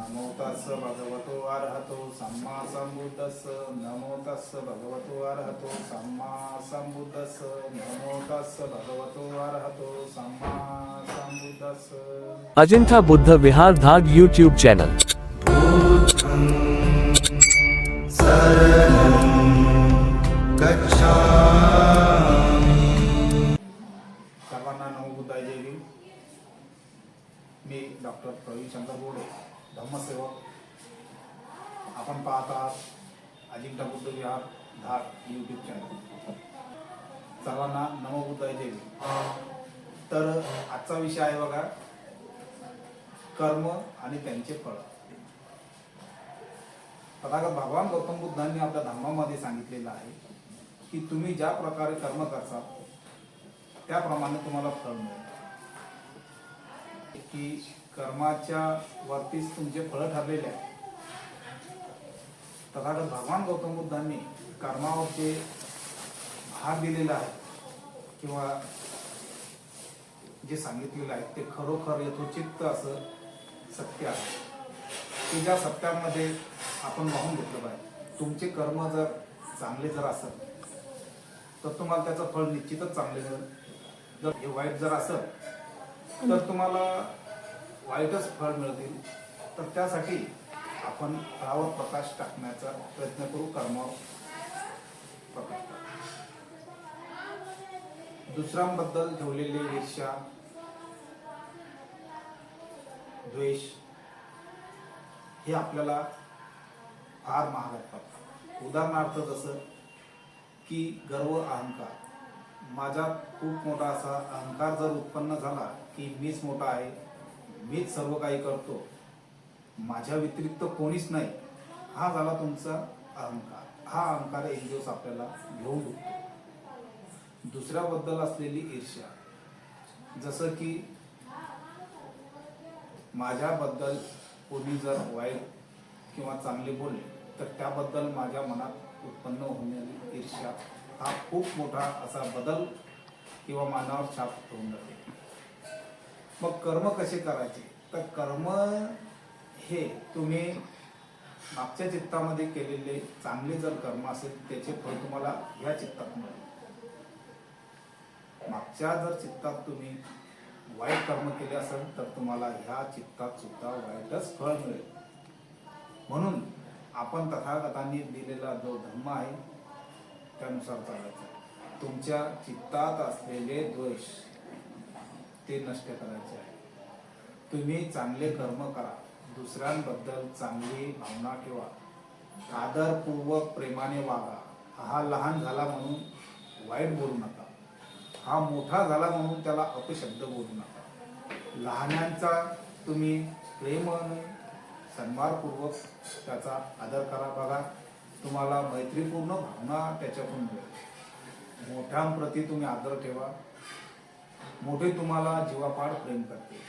नमो तस्स भगवतो अरहतो सम्मा संबुद्धस्स नमो तस्स भगवतो अरहतो सम्मा संबुद्धस्स नमो तस्स भगवतो अरहतो सम्मा संबुद्धस्स। अजिंठा बुद्ध विहार धाग यूट्यूब चॅनल। सर्वांना नमो बुद्धाय जय भीम। मी डॉक्टर प्रवीण शंकर बोडे, धम्मसेवक। आपण पाहत आहात अजिंठा बुद्ध विहार धाग यूट्यूब चॅनल। सर्वांना नमो बुद्धाय जय भीम। तर आजचा विषय आहे बघा, कर्म आणि त्यांचे फळ। तथागत भगवान गौतम बुद्धांनी आपल्या धर्मामध्ये सांगितलेलं आहे की तुम्ही ज्या प्रकारे कर्म करता त्याप्रमाणे तुम्हाला फळ मिळेल, की कर्माच्या वरतीच तुमचे फळ ठरलेले आहे। तथागत भगवान गौतम बुद्धांनी कर्मावरचे भार दिलेला आहे किंवा जे सांगितलेलं आहे ते खरोखर यथोचित असं सत्य आहे, की ज्या सत्यामध्ये आपण वाहून घेतलं पाहिजे। तुमचे कर्म जर चांगले जर असेल तर तुम्हाला त्याचं फळ निश्चितच चांगले मिळेल। जर हे वाईट जर असेल तर तुम्हाला वाईटच फळ मिळतील। तर त्यासाठी आपण फळावर प्रकाश टाकण्याचा प्रयत्न करू, कर्मावर प्रकाश टाकू। दुसऱ्यांबद्दल ठेवलेली ईर्ष्या, द्वेष हे आपल्याला फार महाग पडतात। उदाहरणार्थ जसं की गर्व, अहंकार। माझ्यात खूप मोठा असा अहंकार जर उत्पन्न झाला की मीच मोठा आहे, मीच सर्व काही करतो, माझ्या व्यतिरिक्त कोणीच नाही, हा झाला तुमचा अहंकार। हा अहंकार एक दिवस आपल्याला घेऊन उठतो। दुसऱ्याबद्दल असलेली ईर्ष्या, जसं की माझ्याबद्दल कोणी जर वाईट किंवा चांगले बोलले तर त्याबद्दल माझ्या मनात उत्पन्न होणारी ईर्ष्या हा खूप मोठा असा बदल किंवा मनावर छाप ठेवून जाते। मग कर्म कसे करायचे? तर कर्म हे तुम्ही मागच्या चित्तामध्ये केलेले चांगले जर कर्म असेल त्याचे फळ तुम्हाला ह्या चित्तात मिळेल। मागच्या जर चित्तात तुम्ही वाईट कर्म केले असेल तर तुम्हाला ह्या चित्तात सुद्धा वाईटच फळ मिळेल। म्हणून आपण तथागतांनी दिलेला जो धर्म आहे त्यानुसार चालायचं। तुमच्या चित्तात असलेले द्वेष ते नष्ट करायचे आहे। तुम्ही चांगले कर्म करा, दुसऱ्यांबद्दल चांगली भावना ठेवा, आदरपूर्वक प्रेमाने वागा। हा लहान झाला म्हणून वाईट बोलू नका, हा मोठा झाला म्हणून त्याला अपशब्द बोलू नका। लहानांचा तुम्ही प्रेमाने सन्मानपूर्वक त्याचा आदर करा। बघा, तुम्हाला मैत्रीपूर्ण भावना त्याच्यातून मिळेल। मोठ्यांप्रती तुम्ही आदर ठेवा, मोठे तुम्हाला जीवापाड प्रेम करते।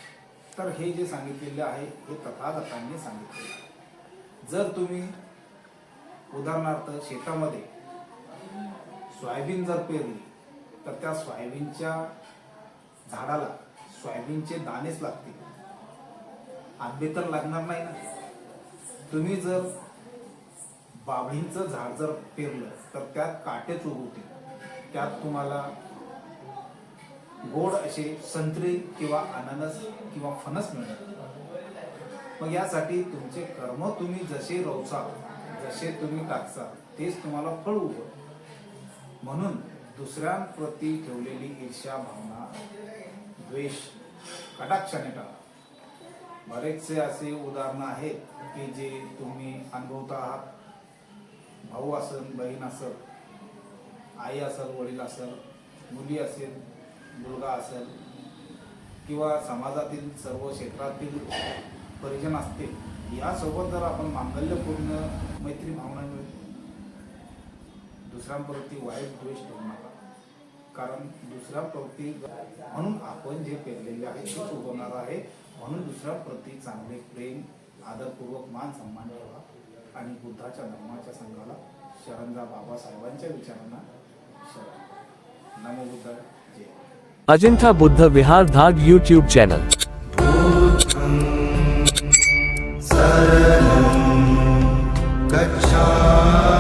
तर हे जे सांगितलेले आहे हे तथागतांनी सांगितलेले आहे। जर तुम्ही उदाहरणार्थ शेतामध्ये सोयाबीन जर पेरली तर त्या सोयाबीनच्या झाडाला सोयाबीनचे दाणेच लागतील, आंबे तर लागणार नाही ना। तुम्ही जर बाभळींचं झाड जर पेरलं तर त्यात काटेच उगवतील, त्यात तुम्हाला गोड असे संत्री किंवा अननस किंवा फणस मिळेल। मग यासाठी तुमचे कर्म तुम्ही जसे रोवसाल, जसे तुम्ही टाकसाल तेच तुम्हाला फळ उगवेल। म्हणून दुसऱ्यांप्रती ठेवलेली ईर्ष्या भावना, द्वेष कटाक्षाने टाळा। बरेचसे असे उदाहरणं आहेत की जे तुम्ही अनुभवत आहात। भाऊ असेल, बहीण असेल, आई असेल, वडील असेल, मुली असेल, मुलगा असेल किंवा समाजातील सर्व क्षेत्रातील परिजन असतील, यासोबत जर आपण मांगल्यपूर्ण मैत्री भावना मिळेल। दुसऱ्यांप्रती वाईट द्वेष ठेवू नका, कारण दुसऱ्याप्रती म्हणून आपण जे पेरलेले आहे तेच उगवणार आहे। म्हणून दुसऱ्याप्रती चांगले प्रेम, आदरपूर्वक मान सन्मान ठेवा आणि बुद्धाच्या धर्माच्या संघाला शरण जा, बाबासाहेबांच्या विचारांना शरण। नमो बुद्धाय जय। अजिंठा बुद्ध विहार धाग यूट्यूब चॅनल। शरणं गच्छामि